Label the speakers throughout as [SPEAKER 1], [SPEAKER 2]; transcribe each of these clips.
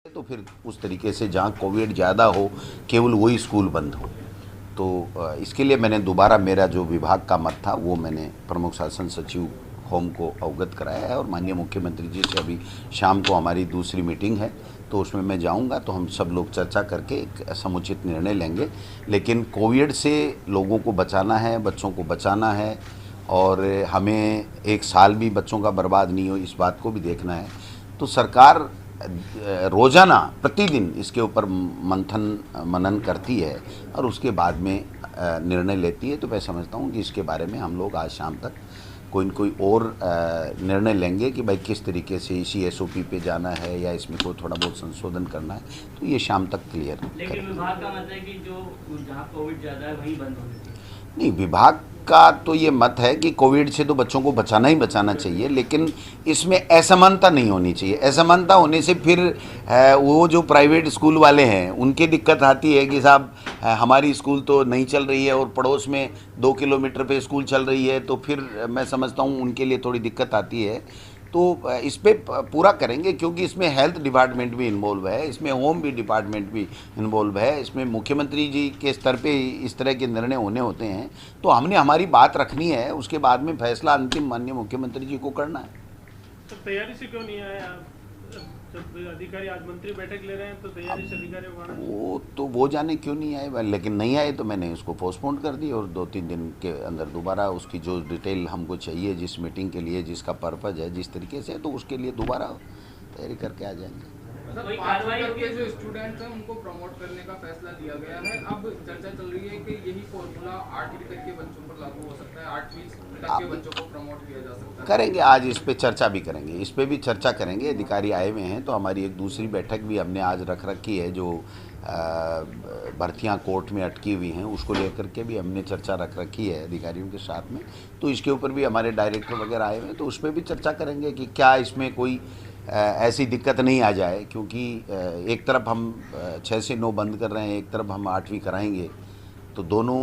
[SPEAKER 1] तो फिर उस तरीके से जहाँ कोविड ज़्यादा हो केवल वही स्कूल बंद हो। तो इसके लिए मैंने दोबारा मेरा जो विभाग का मत था वो मैंने प्रमुख शासन सचिव होम को अवगत कराया है और माननीय मुख्यमंत्री जी से अभी शाम को हमारी दूसरी मीटिंग है, तो उसमें मैं जाऊंगा तो हम सब लोग चर्चा करके एक समुचित निर्णय लेंगे। लेकिन कोविड से लोगों को बचाना है, बच्चों को बचाना है और हमें एक साल भी बच्चों का बर्बाद नहीं हो इस बात को भी देखना है। तो सरकार रोज़ाना प्रतिदिन इसके ऊपर मंथन मनन करती है और उसके बाद में निर्णय लेती है। तो मैं समझता हूँ कि इसके बारे में हम लोग आज शाम तक कोई न कोई और निर्णय लेंगे कि भाई किस तरीके से इसी एसओपी पे जाना है या इसमें कोई थोड़ा बहुत संशोधन करना है, तो ये शाम तक क्लियर
[SPEAKER 2] लेकिन विभाग का मतलब है कि जो जहाँ कोविड ज़्यादा है वहीं बंद होनी चाहिए।
[SPEAKER 1] नहीं, विभाग का तो ये मत है कि कोविड से तो बच्चों को बचाना ही बचाना चाहिए, लेकिन इसमें असमानता नहीं होनी चाहिए। असमानता होने से फिर वो जो प्राइवेट स्कूल वाले हैं उनकी दिक्कत आती है कि साहब हमारी स्कूल तो नहीं चल रही है और पड़ोस में 2 किलोमीटर पे स्कूल चल रही है, तो फिर मैं समझता हूँ उनके लिए थोड़ी दिक्कत आती है। तो इस पे पूरा करेंगे क्योंकि इसमें हेल्थ डिपार्टमेंट भी इन्वॉल्व है, इसमें होम भी डिपार्टमेंट भी इन्वॉल्व है, इसमें मुख्यमंत्री जी के स्तर पे इस तरह के निर्णय होने होते हैं। तो हमने हमारी बात रखनी है, उसके बाद में फैसला अंतिम माननीय मुख्यमंत्री जी को करना है।
[SPEAKER 3] तो तैयारी से क्यों नहीं आया? जब अधिकारी आज मंत्री बैठक ले रहे हैं तो तैयारी से अधिकारियों को आना चाहिए।
[SPEAKER 1] वो जाने क्यों नहीं आए, लेकिन नहीं आए तो मैंने उसको पोस्टपोन कर दी और 2-3 दिन के अंदर दोबारा उसकी जो डिटेल हमको चाहिए जिस मीटिंग के लिए, जिसका पर्पज़ है, जिस तरीके से, तो उसके लिए दोबारा तैयारी करके आ जाएंगे।
[SPEAKER 4] मतलब 5 के जो स्टूडेंट्स हैं उनको प्रमोट करने का फैसला लिया गया है। अब चर्चा चल रही है कि यही फॉर्मूला 8वीं तक के बच्चों पर लागू हो सकता है, 8वीं तक के बच्चों को प्रमोट किया जा सकता है।
[SPEAKER 1] करेंगे, आज इस पे चर्चा भी करेंगे, इस पे भी चर्चा करेंगे। अधिकारी आए हुए हैं तो हमारी एक दूसरी बैठक भी हमने आज रख रखी है, जो भर्तियां कोर्ट में अटकी हुई हैं उसको लेकर के भी हमने चर्चा रख रखी है अधिकारियों के साथ में। तो इसके ऊपर भी हमारे डायरेक्टर वगैरह आए हुए हैं, तो उस पर भी चर्चा करेंगे कि क्या इसमें कोई ऐसी दिक्कत नहीं आ जाए, क्योंकि एक तरफ हम 6 से 9 बंद कर रहे हैं, एक तरफ हम 8वीं कराएंगे, तो दोनों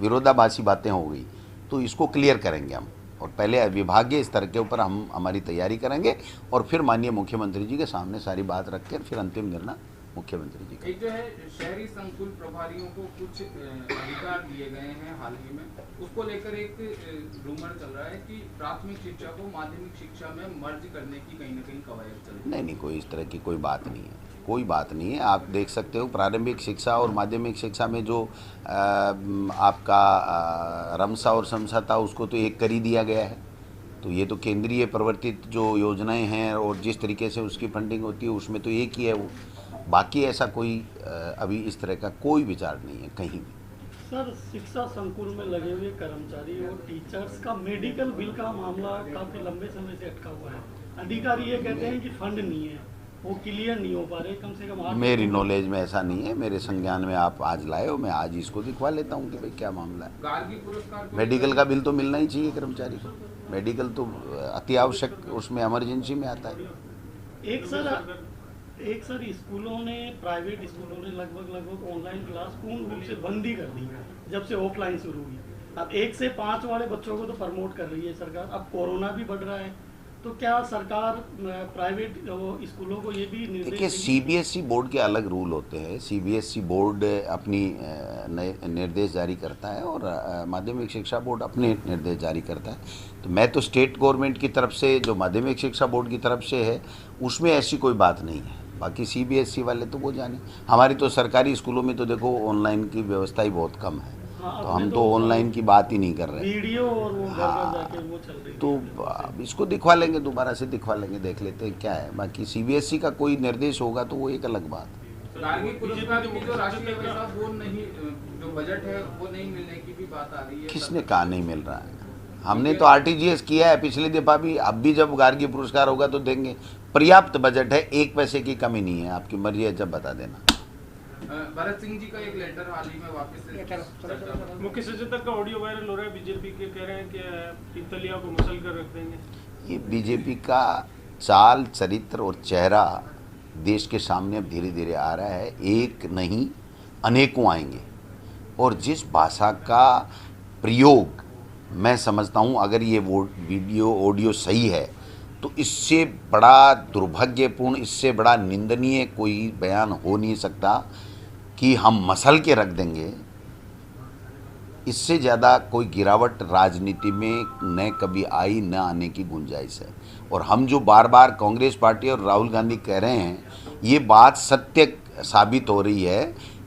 [SPEAKER 1] विरोधाभासी बातें हो गई। तो इसको क्लियर करेंगे हम, और पहले विभागीय स्तर के ऊपर हम हमारी तैयारी करेंगे और फिर माननीय मुख्यमंत्री जी के सामने सारी बात रख कर फिर अंतिम निर्णय मुख्यमंत्री जी का।
[SPEAKER 4] एक जो है शहरी संकुल प्रभारियों को कुछ अधिकार दिए गए हैं हाल ही में, उसको लेकर एक रूमर चल रहा है कि प्राथमिक शिक्षा को माध्यमिक शिक्षा में मर्ज करने की कहीं ना कहीं कवायद चल रही है।
[SPEAKER 1] नहीं, कोई इस तरह की कोई बात नहीं है, कोई बात नहीं है। आप देख सकते हो प्रारंभिक शिक्षा और माध्यमिक शिक्षा में जो आपका रमसा और समसा था उसको तो एक कर ही दिया गया है। तो ये तो केंद्रीय प्रवर्तित जो योजनाएं हैं और जिस तरीके से उसकी फंडिंग होती है उसमें तो एक ही है वो। बाकी ऐसा कोई अभी इस तरह का कोई विचार नहीं है कहीं भी।
[SPEAKER 3] सर, शिक्षा संकुल में लगे हुए कर्मचारी और टीचर्स का मेडिकल बिल का मामला काफी लंबे समय से अटका हुआ है। अधिकारी ये कहते हैं कि फंड नहीं है, वो क्लियर नहीं हो पा रहे। कम से कम
[SPEAKER 1] मेरी नॉलेज में ऐसा नहीं है, मेरे संज्ञान में आप आज लाए हो, मैं आज इसको दिखवा लेता हूँ कि भाई क्या मामला है।
[SPEAKER 4] गार्गी पुरस्कार
[SPEAKER 1] मेडिकल का बिल तो मिलना ही चाहिए कर्मचारी को, मेडिकल तो अति आवश्यक उसमें इमरजेंसी में आता है।
[SPEAKER 3] एक सर स्कूलों ने, प्राइवेट स्कूलों ने लगभग ऑनलाइन क्लास पूर्ण रूप से बंद ही कर दी जब से ऑफलाइन शुरू हुई। अब 1 से 5 वाले बच्चों को तो प्रमोट कर रही है सरकार। अब कोरोना भी बढ़ रहा है, तो क्या सरकार प्राइवेट स्कूलों को ये भी निर्देश?
[SPEAKER 1] देखिए, सीबीएसई बोर्ड के अलग रूल होते हैं। सीबीएसई बोर्ड अपनी निर्देश जारी करता है और माध्यमिक शिक्षा बोर्ड अपने निर्देश जारी करता है। तो मैं तो स्टेट गवर्नमेंट की तरफ से, जो माध्यमिक शिक्षा बोर्ड की तरफ से है, उसमें ऐसी कोई बात नहीं है। बाकी सीबीएसई वाले तो वो जाने। हमारी तो सरकारी स्कूलों में तो देखो ऑनलाइन की व्यवस्था ही बहुत कम है, तो हम तो ऑनलाइन की बात ही नहीं कर रहे।
[SPEAKER 3] वीडियो और वो जाके वो चल रही है।
[SPEAKER 1] तो अब इसको दिखवा लेंगे, दोबारा से दिखवा लेंगे, देख लेते हैं क्या है। बाकी सीबीएसई का कोई निर्देश होगा तो वो एक अलग बात है।
[SPEAKER 4] गार्गी पुरस्कार की जो राशि है वैसा वो नहीं, जो बजट है वो नहीं मिलने की भी बात आ रही है।
[SPEAKER 1] किसने कहा नहीं मिल रहा है? हमने तो आरटीजीएस किया है पिछली दफा भी, अब भी जब गार्गी पुरस्कार होगा तो देंगे। पर्याप्त बजट है, 1 पैसे की कमी नहीं है। आपकी मर्जी है, जब बता देना।
[SPEAKER 4] भरत सिंह जी का एक लेटर हाल ही में वापस से
[SPEAKER 3] मुख्य सचेतक का ऑडियो वायरल हो रहा है। बीजेपी के कह रहे हैं कि इतलिया को मसल कर रख देंगे।
[SPEAKER 1] ये बीजेपी का चाल, चरित्र और चेहरा देश के सामने अब धीरे धीरे आ रहा है। एक नहीं, अनेकों आएंगे। और जिस भाषा का प्रयोग मैं समझता हूँ, अगर ये वो वीडियो ऑडियो सही है तो इससे बड़ा दुर्भाग्यपूर्ण, इससे बड़ा निंदनीय कोई बयान हो नहीं सकता कि हम मसल के रख देंगे। इससे ज़्यादा कोई गिरावट राजनीति में न कभी आई, न आने की गुंजाइश है। और हम जो बार बार कांग्रेस पार्टी और राहुल गांधी कह रहे हैं, ये बात सत्य साबित हो रही है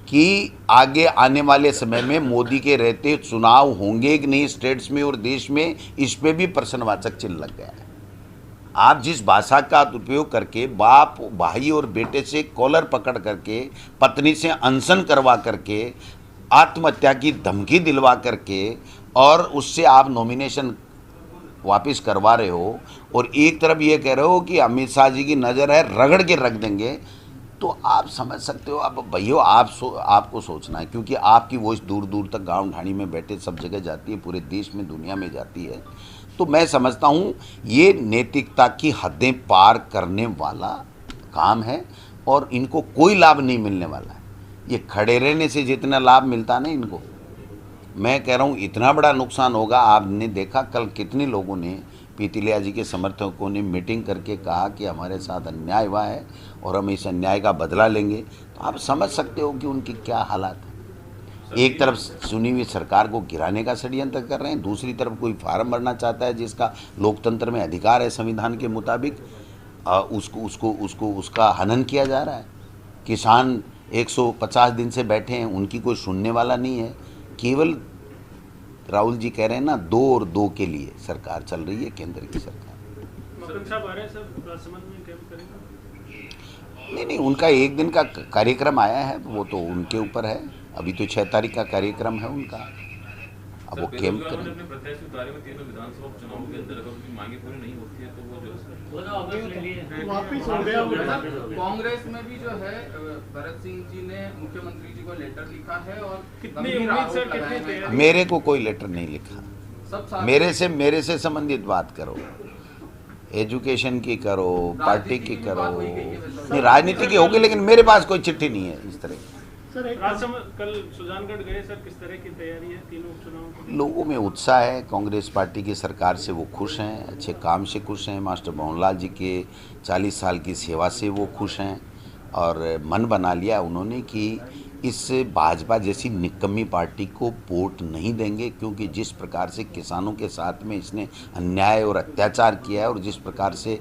[SPEAKER 1] कि आगे आने वाले समय में मोदी के रहते चुनाव होंगे कि नहीं स्टेट्स में और देश में, इस पे भी प्रश्नवाचक चिन्ह लग गया है। आप जिस भाषा का उपयोग करके बाप भाई और बेटे से कॉलर पकड़ करके, पत्नी से अनशन करवा करके, आत्महत्या की धमकी दिलवा करके और उससे आप नॉमिनेशन वापस करवा रहे हो, और एक तरफ ये कह रहे हो कि अमित शाह जी की नज़र है रगड़ के रख देंगे, तो आप समझ सकते हो। अब भैया आपको सोचना है, क्योंकि आपकी वॉइस दूर दूर तक गांव ढाणी में बैठे सब जगह जाती है, पूरे देश में दुनिया में जाती है। तो मैं समझता हूँ ये नैतिकता की हदें पार करने वाला काम है और इनको कोई लाभ नहीं मिलने वाला है। ये खड़े रहने से जितना लाभ मिलता ना इनको, मैं कह रहा हूँ इतना बड़ा नुकसान होगा। आपने देखा कल कितने लोगों ने, पीतिलिया जी के समर्थकों ने मीटिंग करके कहा कि हमारे साथ अन्याय हुआ है और हम इस अन्याय का बदला लेंगे। तो आप समझ सकते हो कि उनकी क्या हालात है। एक तरफ चुनी हुई सरकार को गिराने का षड्यंत्र कर रहे हैं, दूसरी तरफ कोई फार्म भरना चाहता है जिसका लोकतंत्र में अधिकार है संविधान के मुताबिक, उसका हनन किया जा रहा है। किसान 150 दिन से बैठे हैं, उनकी कोई सुनने वाला नहीं है। केवल राहुल जी कह रहे हैं ना, 2 और 2 के लिए सरकार चल रही है, केंद्र की सरकार। नहीं, उनका 1 दिन का कार्यक्रम आया है, वो तो उनके ऊपर है। अभी तो 6 तारीख का कार्यक्रम है उनका, अब वो कैंप करें।
[SPEAKER 3] वापिस हो गया वो।
[SPEAKER 4] कांग्रेस में भी जो है भरत सिंह जी ने मुख्यमंत्री जी को लेटर लिखा है और
[SPEAKER 1] मेरे को कोई लेटर नहीं लिखा। मेरे से संबंधित बात करो, एजुकेशन की करो, पार्टी की करो, नहीं राजनीति की होगी, लेकिन मेरे पास कोई चिट्ठी नहीं है इस तरह की।
[SPEAKER 3] सर एक
[SPEAKER 5] कल सुजानगढ़ गए सर, किस तरह की तैयारी है तीनों उपचुनावों की?
[SPEAKER 1] लोगों में उत्साह है, कांग्रेस पार्टी की सरकार से वो खुश हैं, अच्छे काम से खुश हैं, मास्टर भंवरलाल जी के 40 साल की सेवा से वो खुश हैं और मन बना लिया उन्होंने कि इस भाजपा जैसी निकम्मी पार्टी को वोट नहीं देंगे, क्योंकि जिस प्रकार से किसानों के साथ में इसने अन्याय और अत्याचार किया है और जिस प्रकार से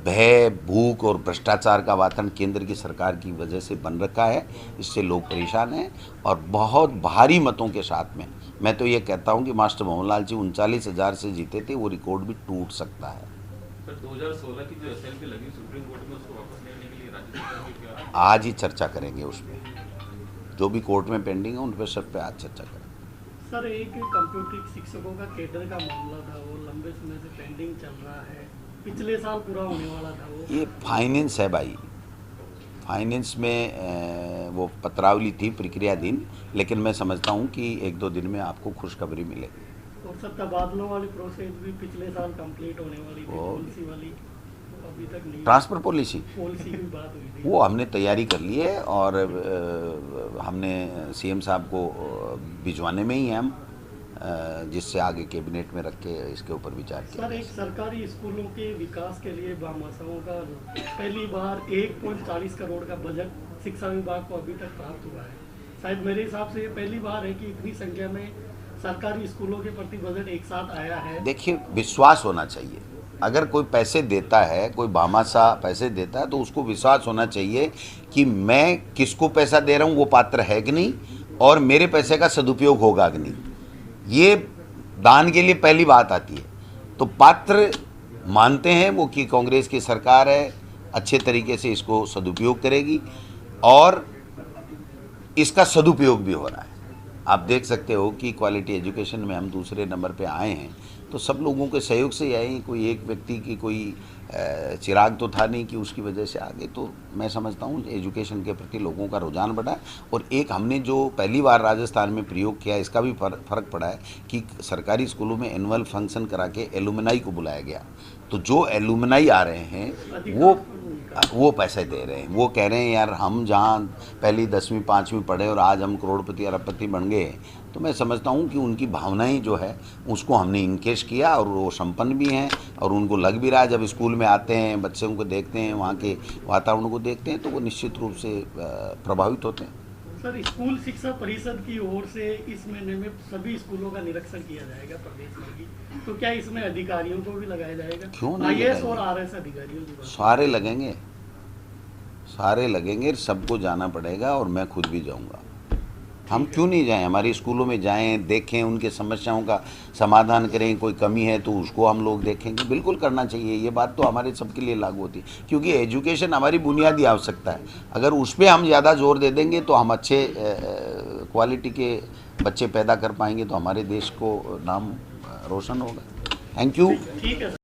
[SPEAKER 1] भय, भूख और भ्रष्टाचार का वातावरण केंद्र की सरकार की वजह से बन रखा है, इससे लोग परेशान हैं और बहुत भारी मतों के साथ में मैं तो ये कहता हूँ कि मास्टर भंवरलाल जी 39,000 से जीते थे, वो रिकॉर्ड भी टूट सकता है।
[SPEAKER 2] सर 2016 की जो एसएलपी लगी सुप्रीम कोर्ट में, उसको वापस लेने के लिए राज्य सरकार की क्या?
[SPEAKER 1] आज ही चर्चा करेंगे उसमें, जो भी कोर्ट में पेंडिंग है उन पर सब पे आज चर्चा करें।
[SPEAKER 3] सर एक कंप्यूटर शिक्षकों का केडर का मामला था, वो लंबे समय से पेंडिंग चल रहा है, पिछले साल पूरा होने वाला था वो।
[SPEAKER 1] ये फाइनेंस है भाई, फाइनेंस में वो पत्रावली थी प्रक्रियाधीन, लेकिन मैं समझता हूँ कि 1-2 दिन में आपको खुशखबरी मिलेगी।
[SPEAKER 3] और सर तबादलों वाली प्रोसेस भी पिछले साल कंप्लीट होने वाली थी, पॉलिसी वाली अभी तक नहीं।
[SPEAKER 1] ट्रांसफर पॉलिसी
[SPEAKER 3] पॉलिसी की बात हुई थी,
[SPEAKER 1] वो हमने तैयारी कर ली है और हमने सीएम साहब को भिजवाने में ही हैं हम, जिससे आगे कैबिनेट में रख के इसके ऊपर विचार किया।
[SPEAKER 3] सर एक सरकारी स्कूलों के विकास के लिए भामाशाहों का पहली बार 1.40 करोड़ का बजट शिक्षा विभाग को अभी तक प्राप्त हुआ है। शायद मेरे हिसाब से ये पहली बार है कि इतनी संख्या में सरकारी स्कूलों के प्रति बजट एक साथ आया है।
[SPEAKER 1] देखिए, विश्वास होना चाहिए। अगर कोई पैसे देता है, कोई भामाशाह पैसे देता है, तो उसको विश्वास होना चाहिए कि मैं किसको पैसा दे रहा हूँ वो पात्र है कि नहीं और मेरे पैसे का सदुपयोग होगा कि नहीं। ये दान के लिए पहली बात आती है। तो पात्र मानते हैं वो कि कांग्रेस की सरकार है, अच्छे तरीके से इसको सदुपयोग करेगी और इसका सदुपयोग भी हो रहा है। आप देख सकते हो कि क्वालिटी एजुकेशन में हम दूसरे नंबर पे आए हैं, तो सब लोगों के सहयोग से ही आए। कोई एक व्यक्ति की कोई चिराग तो था नहीं कि उसकी वजह से आगे। तो मैं समझता हूँ एजुकेशन के प्रति लोगों का रुझान बढ़ा और एक हमने जो पहली बार राजस्थान में प्रयोग किया, इसका भी फ़र्क पड़ा है कि सरकारी स्कूलों में एनुअल फंक्शन करा के एलुमनाई को बुलाया गया। तो जो एलुमनाई आ रहे हैं वो पैसे दे रहे हैं। वो कह रहे हैं यार हम जहाँ पहली 10वीं 5वीं पढ़े और आज हम करोड़पति अरबपति बन गए, तो मैं समझता हूँ कि उनकी भावनाएं जो है उसको हमने इनकेश किया और वो संपन्न भी हैं और उनको लग भी रहा है। जब स्कूल में आते हैं, बच्चों को देखते हैं, वहाँ के वातावरण को देखते हैं, तो वो निश्चित रूप से प्रभावित होते हैं।
[SPEAKER 3] सर, स्कूल शिक्षा परिषद की ओर से इस महीने में सभी स्कूलों का निरीक्षण किया जाएगा प्रदेश भर की, तो क्या इसमें अधिकारियों को भी लगाया जाएगा?
[SPEAKER 1] क्यों नहीं
[SPEAKER 3] IAS
[SPEAKER 1] लगाएंगे?
[SPEAKER 3] और RS अधिकारियों की बात।
[SPEAKER 1] सारे लगेंगे, सारे लगेंगे, सबको जाना पड़ेगा और मैं खुद भी जाऊंगा। हम क्यों नहीं जाएं? हमारे स्कूलों में जाएं, देखें, उनके समस्याओं का समाधान करें। कोई कमी है तो उसको हम लोग देखेंगे, बिल्कुल करना चाहिए। ये बात तो हमारे सबके लिए लागू होती है, क्योंकि एजुकेशन हमारी बुनियादी आवश्यकता है। अगर उस पर हम ज़्यादा जोर दे देंगे तो हम अच्छे क्वालिटी के बच्चे पैदा कर पाएंगे, तो हमारे देश को नाम रोशन होगा। Thank you.
[SPEAKER 3] ठीक है सर।